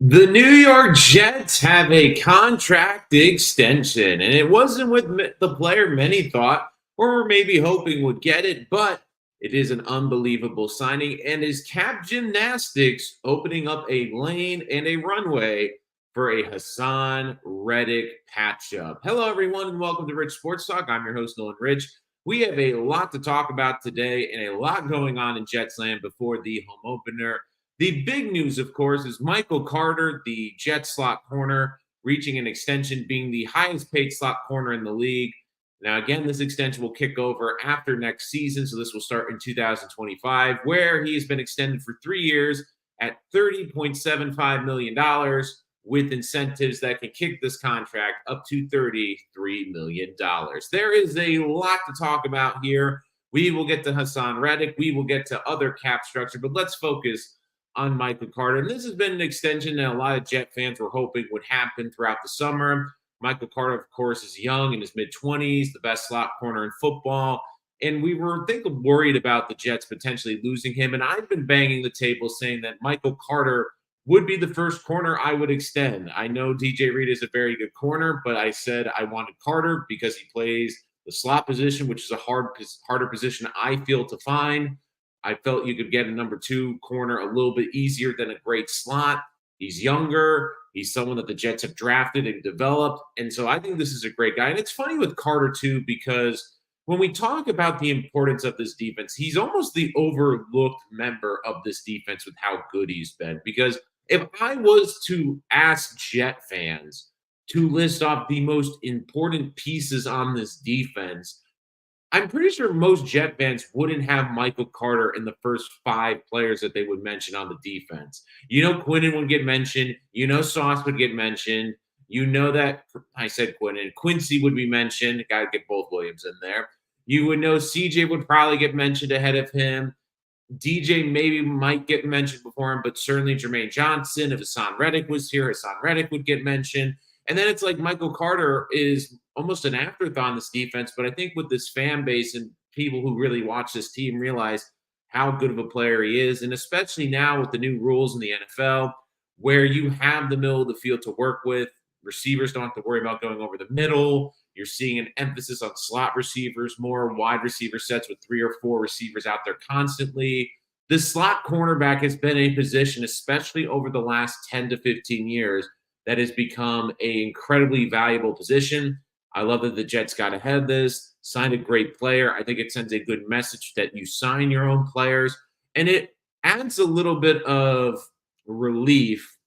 The New York Jets have a contract extension, and it wasn't with the player many thought or were maybe hoping would get it, but it is an unbelievable signing and is cap gymnastics opening up a lane and a runway for a Haason Reddick patch up. Hello, everyone, and welcome to Rich Sports Talk. I'm your host, Nolan Rich. We have a lot to talk about today and a lot going on in Jets land before the home opener. The big news, of course, is Michael Carter, the Jets slot corner, reaching an extension, being the highest paid slot corner in the league. Now, again, this extension will kick over after next season, so this will start in 2025, where he has been extended for 3 years at $30.75 million with incentives that can kick this contract up to $33 million. There is a lot to talk about here. We will get to Haason Reddick. We will get to other cap structure, but let's focus on Michael Carter. And this has been an extension that a lot of Jet fans were hoping would happen throughout the summer. Michael Carter, of course, is young, in his mid-20s, the best slot corner in football. And we were worried about the Jets potentially losing him. And I've been banging the table saying that Michael Carter would be the first corner I would extend. I know DJ Reed is a very good corner, but I said I wanted Carter because he plays the slot position, which is a harder position I feel to find. I felt you could get a number 2 corner a little bit easier than a great slot. He's younger. He's someone that the Jets have drafted and developed. And so I think this is a great guy. And it's funny with Carter, too, because when we talk about the importance of this defense, he's almost the overlooked member of this defense with how good he's been. Because if I was to ask Jet fans to list off the most important pieces on this defense, I'm pretty sure most Jet fans wouldn't have Michael Carter in the first 5 players that they would mention on the defense. You know, Quinnen would get mentioned. You know, Sauce would get mentioned. You know that I said Quinnen. Quincy would be mentioned. Got to get both Williams in there. You would know CJ would probably get mentioned ahead of him. DJ maybe might get mentioned before him, but certainly Jermaine Johnson. If Haason Reddick was here, Haason Reddick would get mentioned. And then it's like Michael Carter is almost an afterthought on this defense. But I think with this fan base and people who really watch this team realize how good of a player he is. And especially now with the new rules in the NFL, where you have the middle of the field to work with, receivers don't have to worry about going over the middle. You're seeing an emphasis on slot receivers, more wide receiver sets with 3 or 4 receivers out there constantly. The slot cornerback has been a position, especially over the last 10 to 15 years, that has become an incredibly valuable position. I love that the Jets got ahead of this, signed a great player. I think it sends a good message that you sign your own players, and it adds a little bit of relief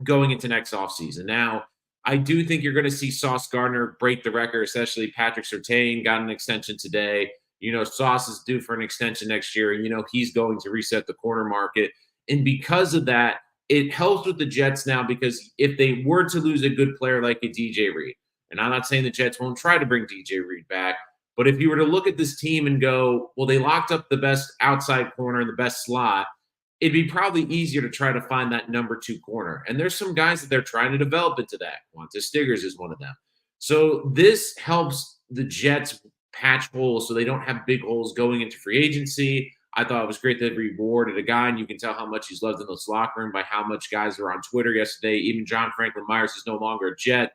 going into next offseason. Now, I do think you're going to see Sauce Gardner break the record, especially Patrick Surtain got an extension today. You know, Sauce is due for an extension next year, and you know he's going to reset the corner market. And because of that, it helps with the Jets now, because if they were to lose a good player like a DJ Reed, and I'm not saying the Jets won't try to bring DJ Reed back, but if you were to look at this team and go, well, they locked up the best outside corner and the best slot, it'd be probably easier to try to find that number 2 corner. And there's some guys that they're trying to develop into that. Quanta Stiggers is one of them. So this helps the Jets patch holes so they don't have big holes going into free agency. I thought it was great that they rewarded a guy, and you can tell how much he's loved in this locker room by how much guys were on Twitter yesterday. Even John Franklin Myers is no longer a Jet,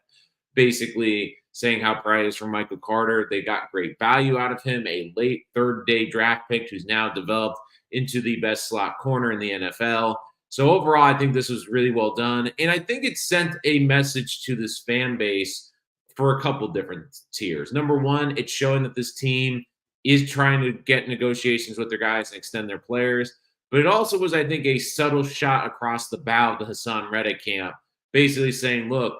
basically saying how proud he is from Michael Carter. They got great value out of him, a late third-day draft pick who's now developed into the best slot corner in the NFL. So overall, I think this was really well done. And I think it sent a message to this fan base for a couple different tiers. Number one, it's showing that this team is trying to get negotiations with their guys and extend their players. But it also was, I think, a subtle shot across the bow of the Haason Reddick camp, basically saying, look,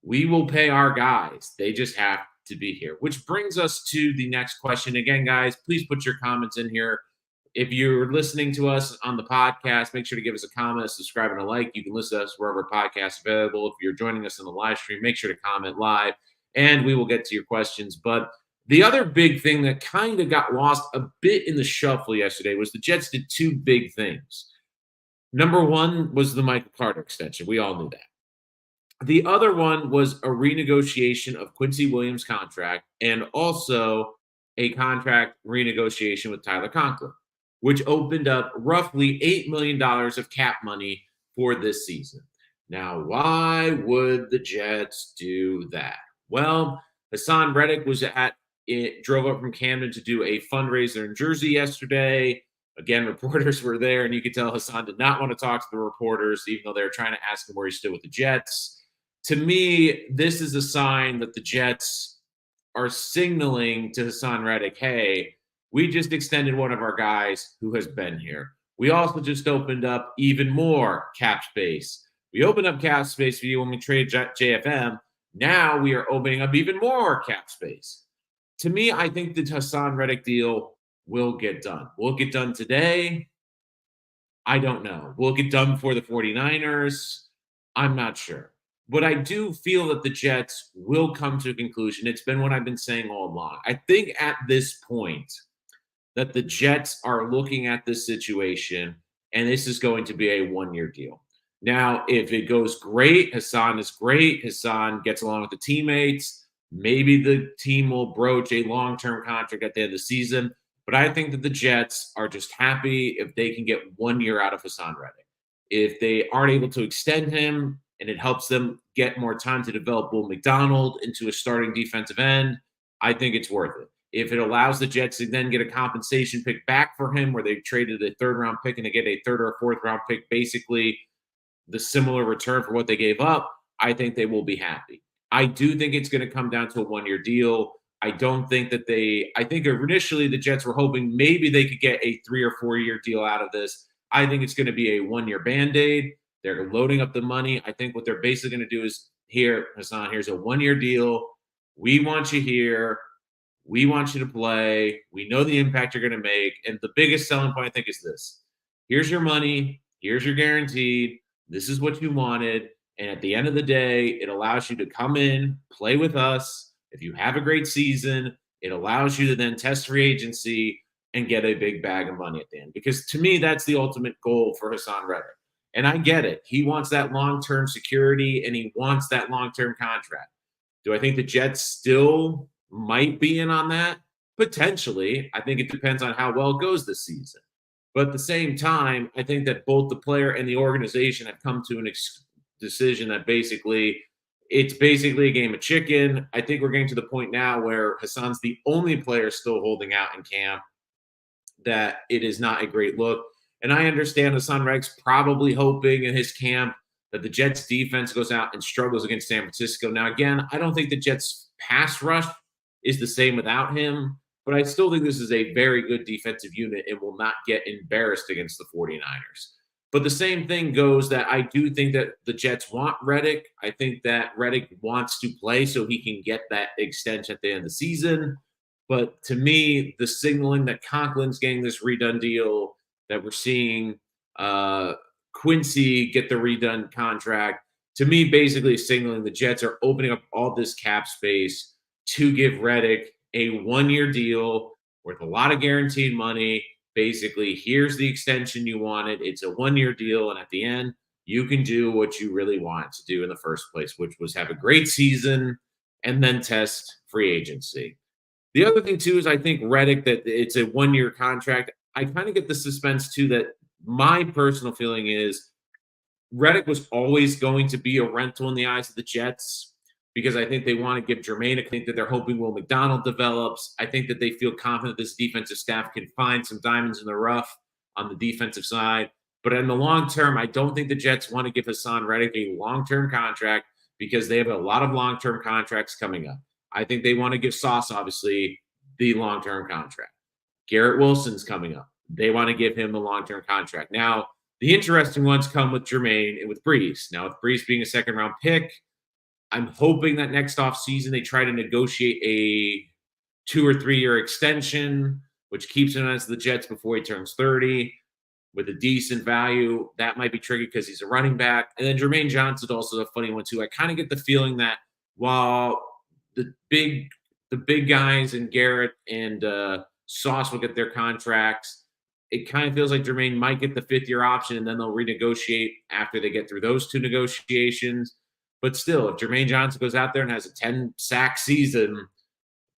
we will pay our guys. They just have to be here. Which brings us to the next question. Again, guys, please put your comments in here. If you're listening to us on the podcast, make sure to give us a comment, a subscribe, and a like. You can listen to us wherever podcasts are available. If you're joining us in the live stream, make sure to comment live, and we will get to your questions. But the other big thing that kind of got lost a bit in the shuffle yesterday was the Jets did 2 big things. Number one was the Michael Carter extension. We all knew that. The other one was a renegotiation of Quincy Williams' contract, and also a contract renegotiation with Tyler Conklin, which opened up roughly $8 million of cap money for this season. Now, why would the Jets do that? Well, Haason Reddick was at it, drove up from Camden to do a fundraiser in Jersey yesterday. Again, reporters were there, and you could tell Hassan did not want to talk to the reporters, even though they were trying to ask him where he stood with the Jets. To me, this is a sign that the Jets are signaling to Haason Reddick, hey, we just extended one of our guys who has been here. We also just opened up even more cap space. We opened up cap space for you when we traded JFM. Now we are opening up even more cap space. To me, I think the Haason Reddick deal will get done. Will it get done today? I don't know. Will it get done before the 49ers? I'm not sure. But I do feel that the Jets will come to a conclusion. It's been what I've been saying all along. I think at this point that the Jets are looking at this situation and this is going to be a 1 year deal. Now, if it goes great, Hassan is great. Hassan gets along with the teammates. Maybe the team will broach a long term contract at the end of the season. But I think that the Jets are just happy if they can get 1 year out of Hassan Reddick. If they aren't able to extend him and it helps them get more time to develop Will McDonald into a starting defensive end, I think it's worth it. If it allows the Jets to then get a compensation pick back for him, where they traded a third round pick and they get a third or a fourth round pick, basically the similar return for what they gave up, I think they will be happy. I do think it's going to come down to a 1 year deal. I don't think that I think initially the Jets were hoping maybe they could get a 3 or 4 year deal out of this. I think it's going to be a 1 year band aid. They're loading up the money. I think what they're basically going to do is here, Hassan, here's a 1 year deal. We want you here. We want you to play. We know the impact you're going to make. And the biggest selling point, I think, is this. Here's your money. Here's your guaranteed. This is what you wanted. And at the end of the day, it allows you to come in, play with us. If you have a great season, it allows you to then test free agency and get a big bag of money at the end. Because to me, that's the ultimate goal for Haason Reddick. And I get it. He wants that long-term security and he wants that long-term contract. Do I think the Jets still might be in on that? Potentially. I think it depends on how well it goes this season. But at the same time, I think that both the player and the organization have come to an decision that it's basically a game of chicken. I think we're getting to the point now where Hassan's the only player still holding out in camp, that it is not a great look. And I understand Haason Reddick's probably hoping in his camp that the Jets defense goes out and struggles against San Francisco. Now, again, I don't think the Jets pass rush is the same without him, but I still think this is a very good defensive unit and will not get embarrassed against the 49ers. But the same thing goes that I do think that the Jets want Reddick. I think that Reddick wants to play so he can get that extension at the end of the season. But to me, the signaling that Conklin's getting this redone deal, that we're seeing Quincy get the redone contract, to me, basically signaling the Jets are opening up all this cap space to give Reddick a 1 year deal worth a lot of guaranteed money. Basically, here's the extension you wanted. It's a 1 year deal. And at the end, you can do what you really wanted to do in the first place, which was have a great season and then test free agency. The other thing, too, is I think Reddick, that it's a 1 year contract. I kind of get the suspense, too, that my personal feeling is Reddick was always going to be a rental in the eyes of the Jets, because I think they want to give Jermaine a think that they're hoping Will McDonald develops. I think that they feel confident this defensive staff can find some diamonds in the rough on the defensive side. But in the long term, I don't think the Jets want to give Haason Reddick a long-term contract, because they have a lot of long-term contracts coming up. I think they want to give Sauce, obviously, the long-term contract. Garrett Wilson's coming up. They want to give him the long-term contract. Now, the interesting ones come with Jermaine and with Brees. Now, with Brees being a second-round pick, I'm hoping that next offseason they try to negotiate a 2 or 3 year extension, which keeps him as the Jets before he turns 30 with a decent value. That might be tricky because he's a running back. And then Jermaine Johnson's also a funny one, too. I kind of get the feeling that while the big guys and Garrett and Sauce will get their contracts, it kind of feels like Jermaine might get the 5th-year option, and then they'll renegotiate after they get through those two negotiations. But still, if Jermaine Johnson goes out there and has a 10-sack season,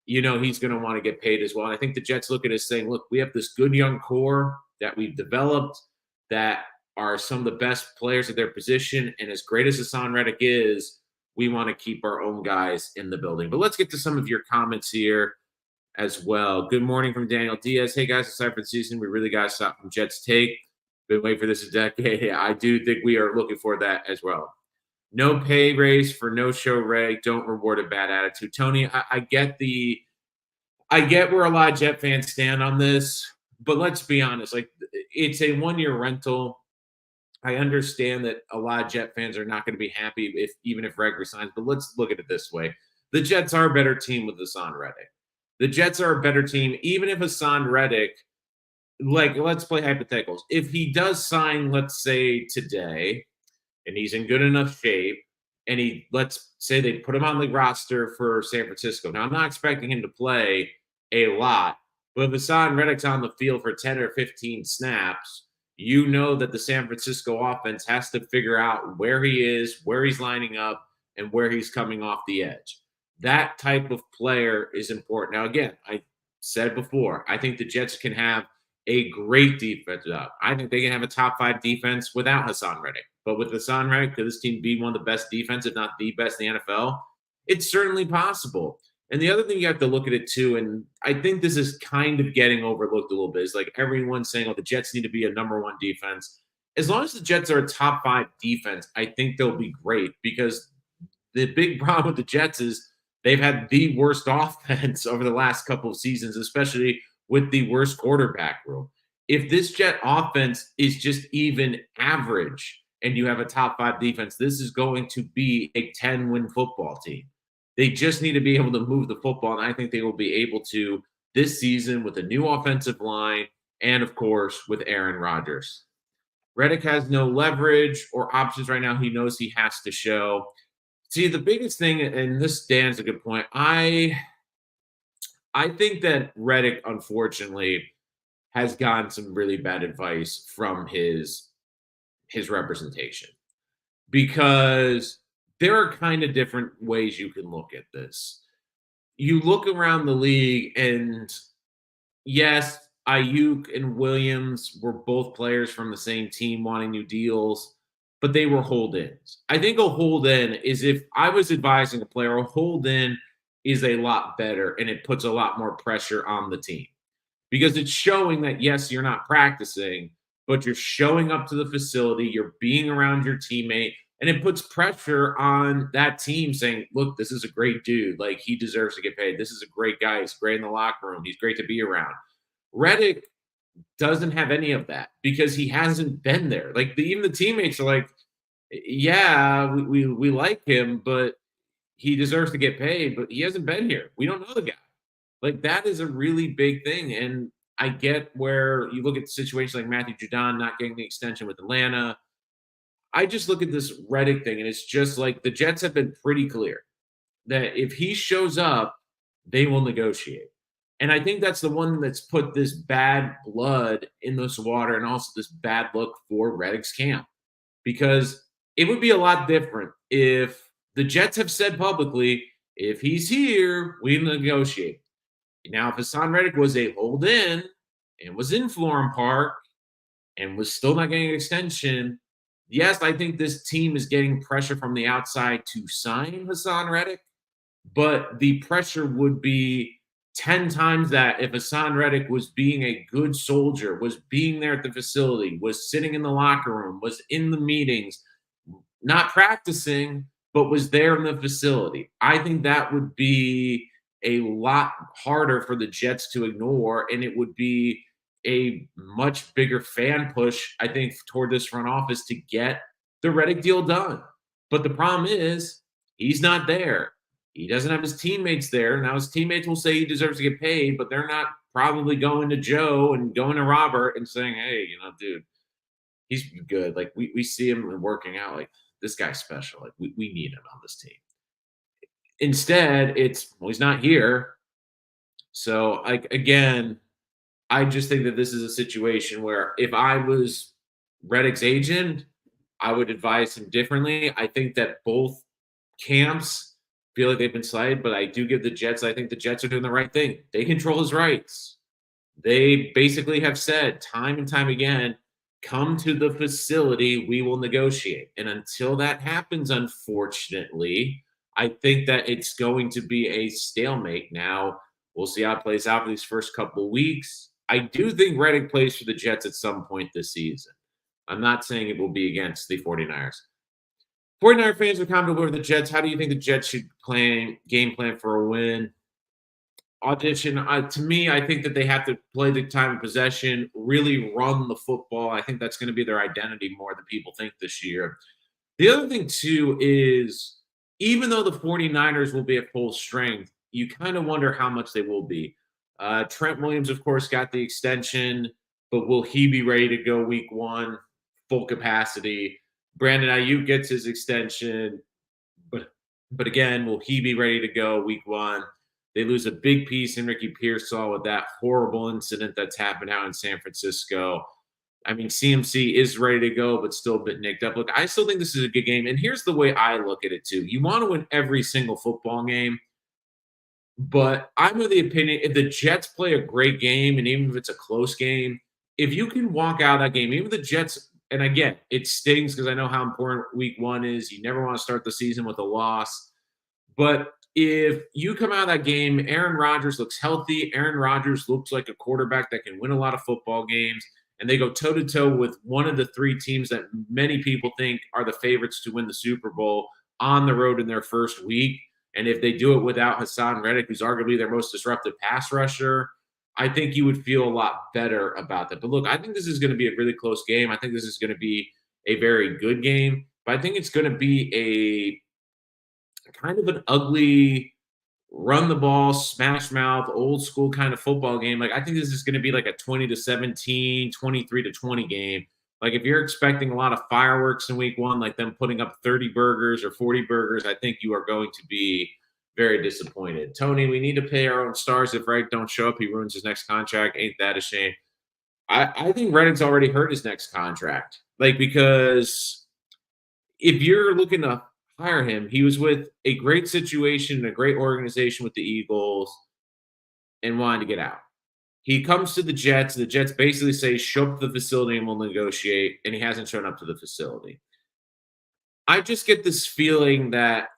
he's going to want to get paid as well. And I think the Jets look at it as saying, look, we have this good young core that we've developed that are some of the best players at their position. And as great as Haason Reddick is, we want to keep our own guys in the building. But let's get to some of your comments here as well. Good morning from Daniel Diaz. Hey guys, aside from the season, we really got to stop from Jets take. Been waiting for this a decade. I do think we are looking for that as well. No pay raise for no show reg. Don't reward a bad attitude. Tony, I get where a lot of Jet fans stand on this, but let's be honest. Like, it's a 1-year rental. I understand that a lot of Jet fans are not going to be happy even if Reg resigns, but let's look at it this way. The Jets are a better team with Haason Reddick. The Jets are a better team, even if Haason Reddick, like, let's play hypotheticals. If he does sign, let's say today, and he's in good enough shape, and let's say they put him on the roster for San Francisco. Now, I'm not expecting him to play a lot, but if Haason Reddick's on the field for 10 or 15 snaps, you know that the San Francisco offense has to figure out where he is, where he's lining up, and where he's coming off the edge. That type of player is important. Now, again, I said before, I think the Jets can have a great defense. I think they can have a top 5 defense without Haason Reddick. But with Haason Reddick, could this team be one of the best defense, if not the best in the NFL? It's certainly possible. And the other thing you have to look at it too, and I think this is kind of getting overlooked a little bit, is like everyone's saying, oh, the Jets need to be a number 1 defense. As long as the Jets are a top 5 defense, I think they'll be great, because the big problem with the Jets is they've had the worst offense over the last couple of seasons, especially with the worst quarterback room. If this Jet offense is just even average and you have a top 5 defense, this is going to be a 10-win football team. They just need to be able to move the football, and I think they will be able to this season with a new offensive line and, of course, with Aaron Rodgers. Reddick has no leverage or options right now. He knows he has to show. See, the biggest thing, and this, Dan's a good point, I think that Reddick, unfortunately, has gotten some really bad advice from his representation, because there are kind of different ways you can look at this. You look around the league, and yes, Ayuk and Williams were both players from the same team wanting new deals, but they were hold-ins. I think a hold-in is, if I was advising a player, a hold-in is a lot better, and it puts a lot more pressure on the team, because it's showing that, yes, you're not practicing, but you're showing up to the facility, you're being around your teammate, and it puts pressure on that team saying, look, this is a great dude. Like, he deserves to get paid. This is a great guy. He's great in the locker room. He's great to be around. Reddick doesn't have any of that because he hasn't been there. Like, even the teammates are like, yeah, we like him, but he deserves to get paid, but he hasn't been here. We don't know the guy. Like, that is a really big thing. And I get where you look at situations like Matthew Judon not getting the extension with Atlanta. I just look at this Reddick thing, and it's just like the Jets have been pretty clear that if he shows up, they will negotiate. And I think that's the one that's put this bad blood in this water, and also this bad look for Reddick's camp, because it would be a lot different if the Jets have said publicly, if he's here, we negotiate. Now, if Haason Reddick was a hold-in and was in Florham Park and was still not getting an extension, yes, I think this team is getting pressure from the outside to sign Haason Reddick, but the pressure would be 10 times that if Haason Reddick was being a good soldier, was being there at the facility, was sitting in the locker room, was in the meetings, not practicing, but was there in the facility. I think that would be a lot harder for the Jets to ignore, and it would be a much bigger fan push, I think, toward this front office to get the Reddick deal done. But the problem is he's not there. He doesn't have his teammates there. Now, his teammates will say he deserves to get paid, but they're not probably going to Joe and going to Robert and saying, hey, dude, he's good. Like, we see him working out. Like, this guy's special. Like, we need him on this team. Instead, he's not here. So, like, again, I just think that this is a situation where if I was Reddick's agent, I would advise him differently. I think that both camps feel like they've been slighted, but I do give the Jets, I think the Jets are doing the right thing. They control his rights. They basically have said time and time again, come to the facility, we will negotiate. And until that happens, unfortunately, I think that it's going to be a stalemate. Now, we'll see how it plays out for these first couple of weeks. I do think Reddick plays for the Jets at some point this season. I'm not saying it will be against the 49ers. 49er fans are comfortable with the Jets. How do you think the Jets should game plan for a win? Audition, to me, I think that they have to play the time of possession, really run the football. I think that's going to be their identity more than people think this year. The other thing, too, is even though the 49ers will be at full strength, you kind of wonder how much they will be. Trent Williams, of course, got the extension, but will he be ready to go week one, full capacity? Brandon Ayuk gets his extension, but again, will he be ready to go week one? They lose a big piece in Ricky Pearsall with that horrible incident that's happened out in San Francisco. I mean, CMC is ready to go, but still a bit nicked up. Look, I still think this is a good game. And here's the way I look at it, too. You want to win every single football game, but I'm of the opinion if the Jets play a great game, and even if it's a close game, if you can walk out that game, even the Jets, and again, it stings because I know how important week one is. You never want to start the season with a loss. But if you come out of that game, Aaron Rodgers looks healthy. Aaron Rodgers looks like a quarterback that can win a lot of football games. And they go toe to toe with one of the three teams that many people think are the favorites to win the Super Bowl on the road in their first week. And if they do it without Haason Reddick, who's arguably their most disruptive pass rusher, I think you would feel a lot better about that. But look, I think this is going to be a really close game. I think this is going to be a very good game. But I think it's going to be a kind of an ugly run the ball, smash mouth, old school kind of football game. Like, I think this is going to be like a 20-17, 23-20 game. Like, if you're expecting a lot of fireworks in week one, like them putting up 30 burgers or 40 burgers, I think you are going to be very disappointed. Tony, we need to pay our own stars. If Reddick don't show up, he ruins his next contract. Ain't that a shame? I think Reddick's already hurt his next contract. Like, because if you're looking to hire him, he was with a great situation, a great organization with the Eagles, and wanted to get out. He comes to the Jets. The Jets basically say, show up to the facility and we'll negotiate. And he hasn't shown up to the facility. I just get this feeling that,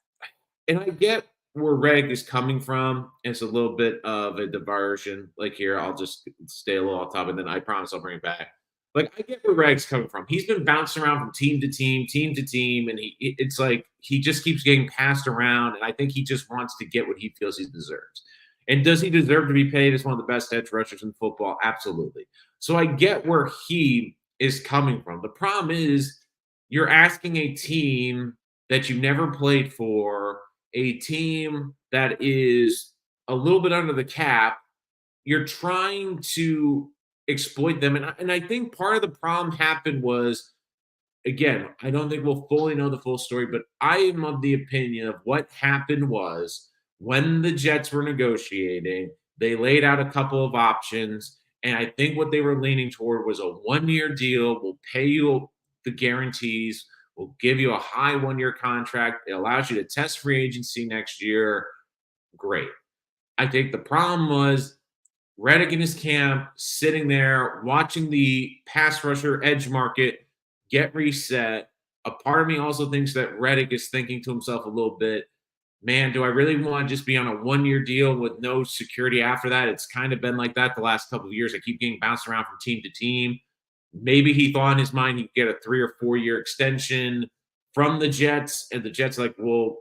and I get where Reddick is coming from. It's a little bit of a diversion. Like, here, I'll just stay a little off top, and then I promise I'll bring it back. Like, I get where Reddick's coming from. He's been bouncing around from team to team, and it's like he just keeps getting passed around, and I think he just wants to get what he feels he deserves. And does he deserve to be paid as one of the best edge rushers in football? Absolutely. So I get where he is coming from. The problem is you're asking a team that you never played for, a team that is a little bit under the cap. You're trying to exploit them. And I think part of the problem happened was, again, I don't think we'll fully know the full story, but I am of the opinion of what happened was when the Jets were negotiating, they laid out a couple of options. And I think what they were leaning toward was a 1-year deal. We'll pay you the guarantees. We'll give you a high 1-year contract. It allows you to test free agency next year. Great. I think the problem was Reddick in his camp, sitting there, watching the pass rusher edge market get reset. A part of me also thinks that Reddick is thinking to himself a little bit, man, do I really want to just be on a 1-year deal with no security after that? It's kind of been like that the last couple of years. I keep getting bounced around from team to team. Maybe he thought in his mind he'd get a 3 or 4-year extension from the Jets, and the Jets like, well,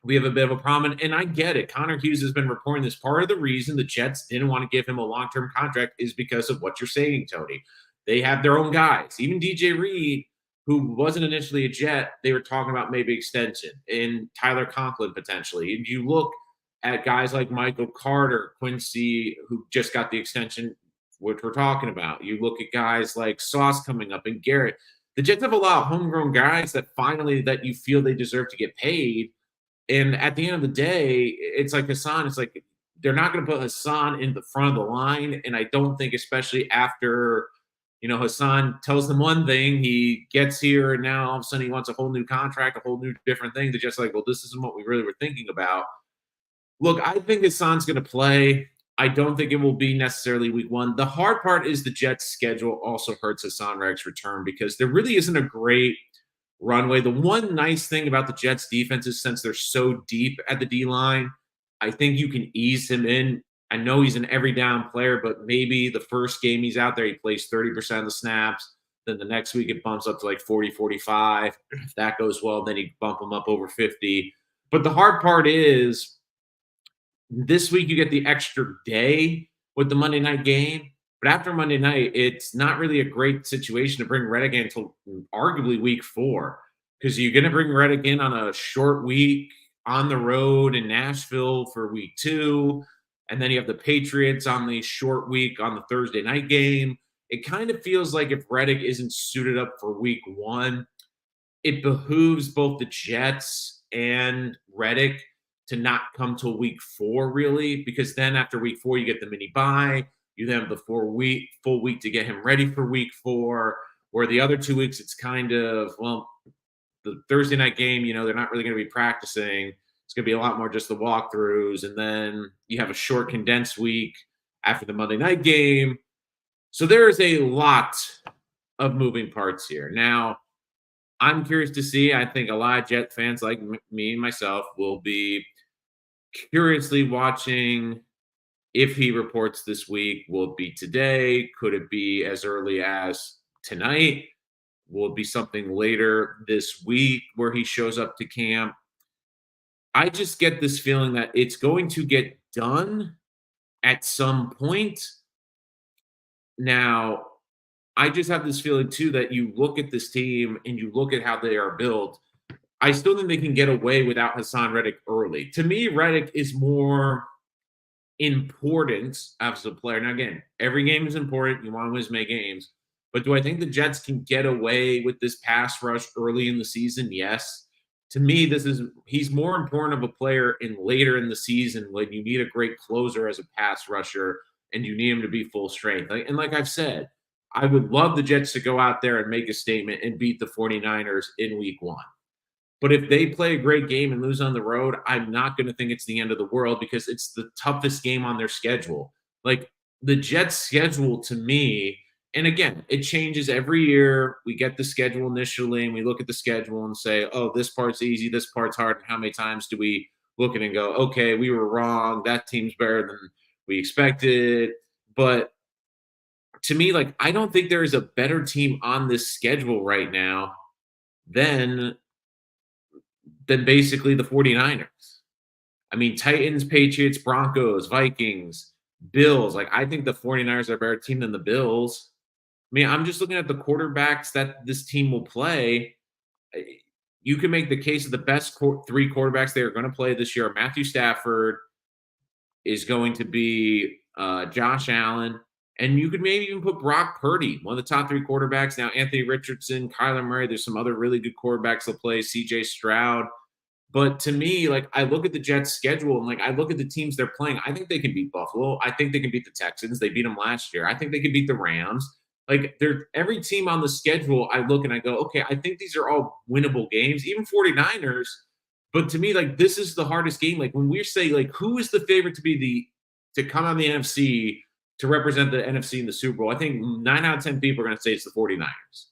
we have a bit of a problem. And I get it. Connor Hughes has been reporting this. Part of the reason the Jets didn't want to give him a long-term contract is because of what you're saying, Tony. They have their own guys. Even DJ Reed, who wasn't initially a Jet, they were talking about maybe extension, and Tyler Conklin potentially. And you look at guys like Michael Carter, Quincy, who just got the extension, which we're talking about. You look at guys like Sauce coming up and Garrett. The Jets have a lot of homegrown guys that finally that you feel they deserve to get paid. And at the end of the day, it's like Haason. It's like they're not going to put Haason in the front of the line. And I don't think, especially after, Haason tells them one thing, he gets here, and now all of a sudden he wants a whole new contract, a whole new different thing. They're just like, well, this isn't what we really were thinking about. Look, I think Hasan's going to play. I don't think it will be necessarily week one. The hard part is the Jets' schedule also hurts Haason Reddick's return because there really isn't a great runway. The one nice thing about the Jets' defense is since they're so deep at the D line, I think you can ease him in. I know he's an every down player, but maybe the first game he's out there, he plays 30% of the snaps. Then the next week it bumps up to like 40, 45. If that goes well, then you bump him up over 50. But the hard part is this week you get the extra day with the Monday night game. But after Monday night, it's not really a great situation to bring Reddick in until arguably week 4 because you're going to bring Reddick in on a short week on the road in Nashville for week 2. And then you have the Patriots on the short week on the Thursday night game. It kind of feels like if Reddick isn't suited up for week 1, it behooves both the Jets and Reddick to not come till week 4, really, because then after week 4, you get the mini bye. You then have the full week to get him ready for week 4. Where the other 2 weeks, it's kind of, well, the Thursday night game, they're not really going to be practicing. It's going to be a lot more just the walkthroughs. And then you have a short condensed week after the Monday night game. So there is a lot of moving parts here. Now, I'm curious to see. I think a lot of Jet fans like me and myself will be curiously watching if he reports this week. Will it be today? Could it be as early as tonight? Will it be something later this week where he shows up to camp? I just get this feeling that it's going to get done at some point. Now, I just have this feeling too that you look at this team and you look at how they are built. I still think they can get away without Haason Reddick early. To me, Reddick is more important as a player. Now, again, every game is important. You want to win as many games. But do I think the Jets can get away with this pass rush early in the season? Yes. To me, he's more important of a player in later in the season when you need a great closer as a pass rusher and you need him to be full strength. And like I've said, I would love the Jets to go out there and make a statement and beat the 49ers in week 1. But if they play a great game and lose on the road, I'm not going to think it's the end of the world because it's the toughest game on their schedule. Like the Jets' schedule to me, and again, it changes every year. We get the schedule initially and we look at the schedule and say, oh, this part's easy, this part's hard. And how many times do we look at it and go, okay, we were wrong. That team's better than we expected. But to me, like, I don't think there is a better team on this schedule right now than basically the 49ers. I mean, Titans, Patriots, Broncos, Vikings, Bills. Like, I think the 49ers are a better team than the Bills. I mean, I'm just looking at the quarterbacks that this team will play. You can make the case of the best 3 quarterbacks they are going to play this year. Matthew Stafford is going to be Josh Allen. And you could maybe even put Brock Purdy, one of the top 3 quarterbacks. Now, Anthony Richardson, Kyler Murray, there's some other really good quarterbacks that play, CJ Stroud. But to me, like, I look at the Jets' schedule and, like, I look at the teams they're playing. I think they can beat Buffalo. I think they can beat the Texans. They beat them last year. I think they can beat the Rams. Like, every team on the schedule, I look and I go, okay, I think these are all winnable games, even 49ers. But to me, like, this is the hardest game. Like, when we say, like, who is the favorite to come out of the NFC to represent the NFC in the Super Bowl, I think 9 out of 10 people are going to say it's the 49ers.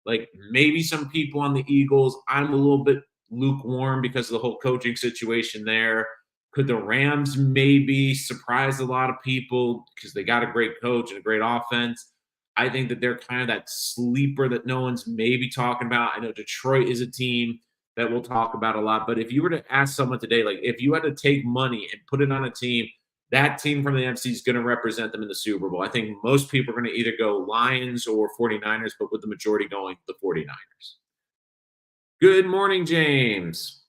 Like, maybe some people on the Eagles, I'm a little bit lukewarm because of the whole coaching situation there. Could the Rams maybe surprise a lot of people because they got a great coach and a great offense? I think that they're kind of that sleeper that no one's maybe talking about. I know Detroit is a team that we'll talk about a lot, but if you were to ask someone today, like, if you had to take money and put it on a team, that team from the NFC is going to represent them in the Super Bowl. I think most people are going to either go Lions or 49ers, but with the majority going the 49ers. Good morning, James.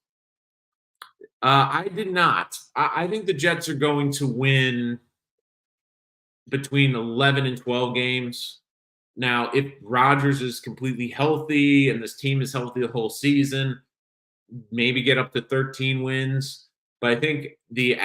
I did not. I think the Jets are going to win between 11 and 12 games. Now, if Rodgers is completely healthy and this team is healthy the whole season, maybe get up to 13 wins. But I think the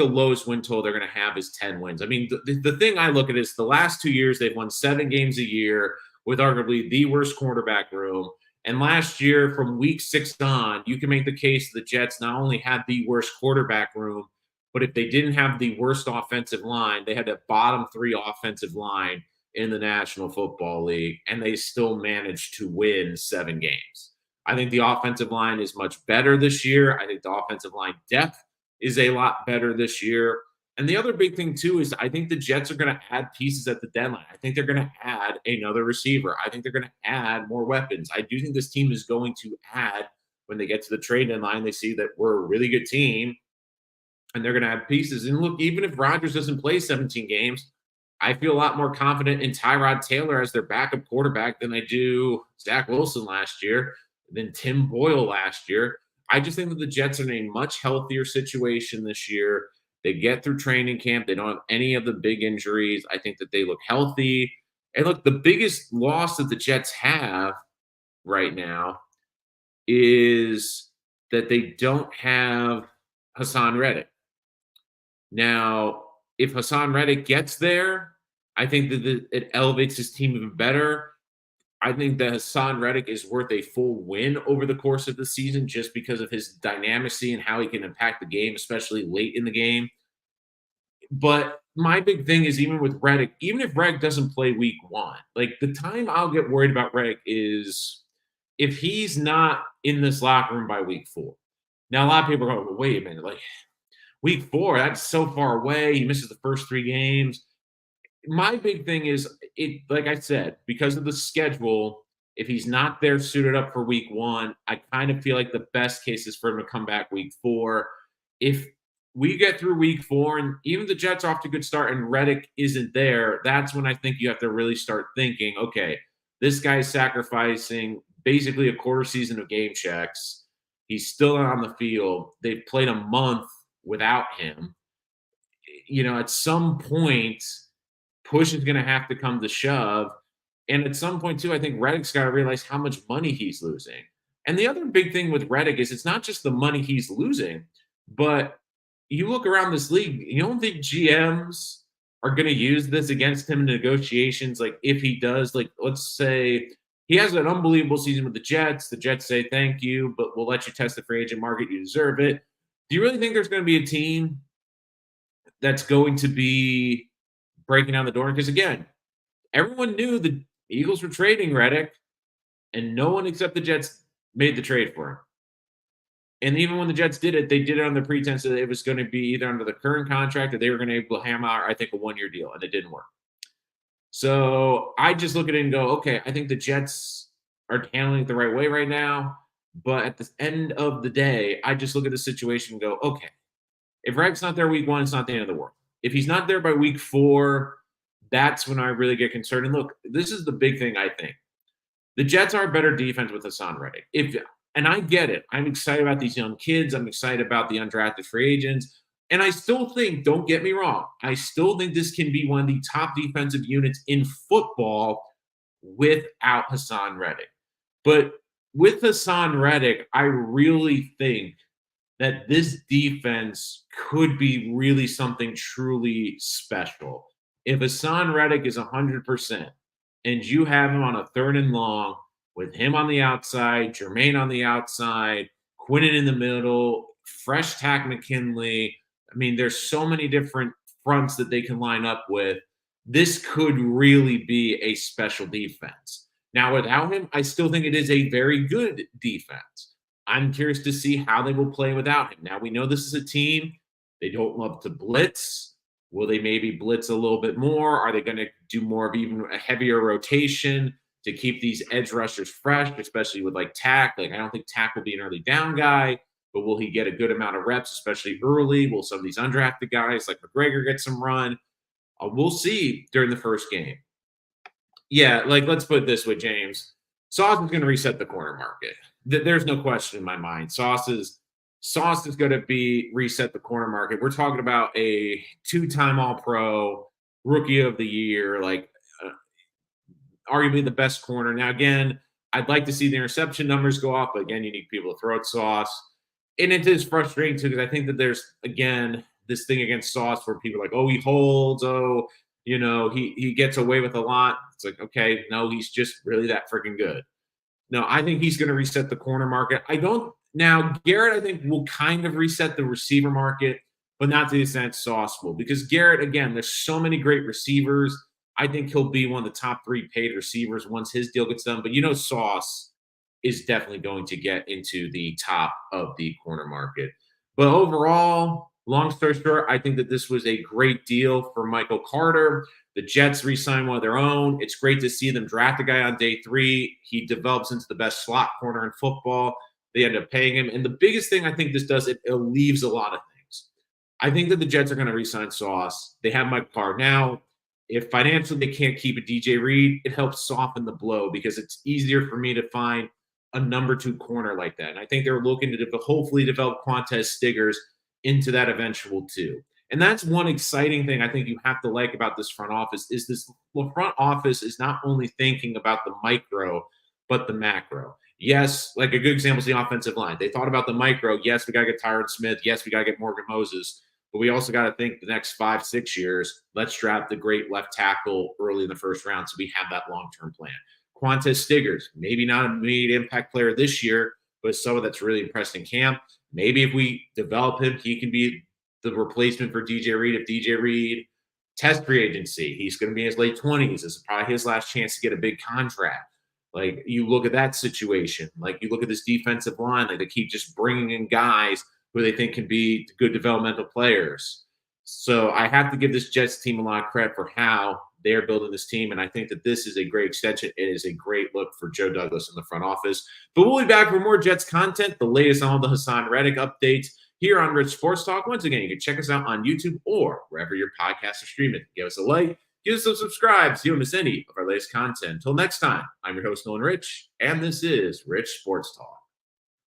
lowest win total they're going to have is 10 wins. I mean, the thing I look at is the last 2 years, they've won 7 games a year with arguably the worst quarterback room. And last year, from week 6 on, you can make the case the Jets not only had the worst quarterback room, But if they didn't have the worst offensive line, they had a bottom three offensive line in the National Football League, and they still managed to win 7 games. I think the offensive line is much better this year. I think the offensive line depth is a lot better this year. And the other big thing too is I think the Jets are going to add pieces at the deadline. I think they're going to add another receiver. I think they're going to add more weapons. I do think this team is going to add when they get to the trade deadline. They see that we're a really good team, and they're going to add pieces. And look, even if Rodgers doesn't play 17 games, I feel a lot more confident in Tyrod Taylor as their backup quarterback than I do Zach Wilson last year, than Tim Boyle last year. I just think that the Jets are in a much healthier situation this year. They get through training camp. They don't have any of the big injuries. I think that they look healthy. And look, the biggest loss that the Jets have right now is that they don't have Haason Reddick. Now, if Haason Reddick gets there, I think that it elevates his team even better. I think that Haason Reddick is worth a full win over the course of the season just because of his dynamicy and how he can impact the game, especially late in the game. But my big thing is even with Reddick, even if Reddick doesn't play week 1, like the time I'll get worried about Reddick is if he's not in this locker room by week 4. Now, a lot of people are going, well, wait a minute, like week 4, that's so far away. He misses the first 3 games. My big thing is it, like I said, because of the schedule, if he's not there suited up for week 1, I kind of feel like the best case is for him to come back week 4. If we get through week 4 and even the Jets are off to a good start and Reddick isn't there, that's when I think you have to really start thinking, okay, this guy's sacrificing basically a quarter season of game checks. He's still on the field. They've played a month without him. At some point, push is going to have to come to shove. And at some point, too, I think Reddick's got to realize how much money he's losing. And the other big thing with Reddick is it's not just the money he's losing, but you look around this league, you don't think GMs are going to use this against him in negotiations? Like if he does, like let's say he has an unbelievable season with the Jets say, thank you, but we'll let you test the free agent market. You deserve it. Do you really think there's going to be a team that's going to be breaking down the door? Because again, everyone knew the Eagles were trading Reddick, and no one except the Jets made the trade for him. And even when the Jets did it, they did it on the pretense that it was going to be either under the current contract or they were going to be able to hammer out, I think, a 1-year deal, and it didn't work. So I just look at it and go, okay, I think the Jets are handling it the right way right now. But at the end of the day, I just look at the situation and go, okay, if Reddick's not there week 1, it's not the end of the world. If he's not there by week 4, that's when I really get concerned. And look, this is the big thing, I think. The Jets are a better defense with Haason Reddick. And I get it. I'm excited about these young kids. I'm excited about the undrafted free agents. And I still think, don't get me wrong, I still think this can be one of the top defensive units in football without Haason Reddick. But with Haason Reddick, I really think that this defense could be really something truly special. If Haason Reddick is 100% and you have him on a 3rd and long with him on the outside, Jermaine on the outside, Quinnen in the middle, fresh Tack McKinley. I mean, there's so many different fronts that they can line up with. This could really be a special defense. Now, without him, I still think it is a very good defense. I'm curious to see how they will play without him. Now, we know this is a team. They don't love to blitz. Will they maybe blitz a little bit more? Are they going to do more of even a heavier rotation to keep these edge rushers fresh, especially with like Tack? Like, I don't think Tack will be an early down guy, but will he get a good amount of reps, especially early? Will some of these undrafted guys like McGregor get some run? We'll see during the first game. Yeah, like let's put it this way, James. Sauce is going to reset the corner market. There's no question in my mind. Sauce is going to be reset the corner market. We're talking about a 2-time All-Pro, Rookie of the Year, like arguably the best corner. Now, again, I'd like to see the interception numbers go up, but again, you need people to throw at Sauce. And it is frustrating too, because I think that there's, again, this thing against Sauce where people are like, oh, he holds, he gets away with a lot. It's like, okay, no, he's just really that freaking good. No, I think he's going to reset the corner market. Now, Garrett, I think, will kind of reset the receiver market. but not to the extent Sauce will. Because Garrett, again, there's so many great receivers. I think he'll be one of the top 3 paid receivers once his deal gets done. But Sauce is definitely going to get into the top of the corner market. But overall, long story short, I think that this was a great deal for Michael Carter. The Jets re-signed one of their own. It's great to see them draft a guy on day 3. He develops into the best slot corner in football. They end up paying him. And the biggest thing I think this does, it leaves a lot of things. I think that the Jets are going to re-sign Sauce. They have Mike Carr. Now, if financially they can't keep a DJ Reed, it helps soften the blow because it's easier for me to find a number 2 corner like that. And I think they're looking to hopefully develop Quantez Stiggers into that eventual 2. And that's one exciting thing I think you have to like about this front office is this the front office is not only thinking about the micro, but the macro. Yes, like a good example is the offensive line. They thought about the micro. Yes, we got to get Tyron Smith. Yes, we got to get Morgan Moses. But we also got to think the next 5-6 years, let's draft the great left tackle early in the first round so we have that long-term plan. Quantez Stiggers, maybe not an immediate impact player this year, but someone that's really impressed in camp. Maybe if we develop him, he can be the replacement for DJ Reed. If DJ Reed test free agency, he's going to be in his late 20s. This is probably his last chance to get a big contract. Like, you look at that situation. Like, you look at this defensive line. Like, they keep just bringing in guys who they think can be good developmental players. So I have to give this Jets team a lot of credit for how they're building this team. And I think that this is a great extension. It is a great look for Joe Douglas in the front office. But we'll be back for more Jets content, the latest on all the Haason Reddick updates here on Rich Sports Talk. Once again, you can check us out on YouTube or wherever your podcasts are streaming. Give us a like, give us some subscribes so you don't miss any of our latest content. Until next time, I'm your host, Nolan Rich, and this is Rich Sports Talk.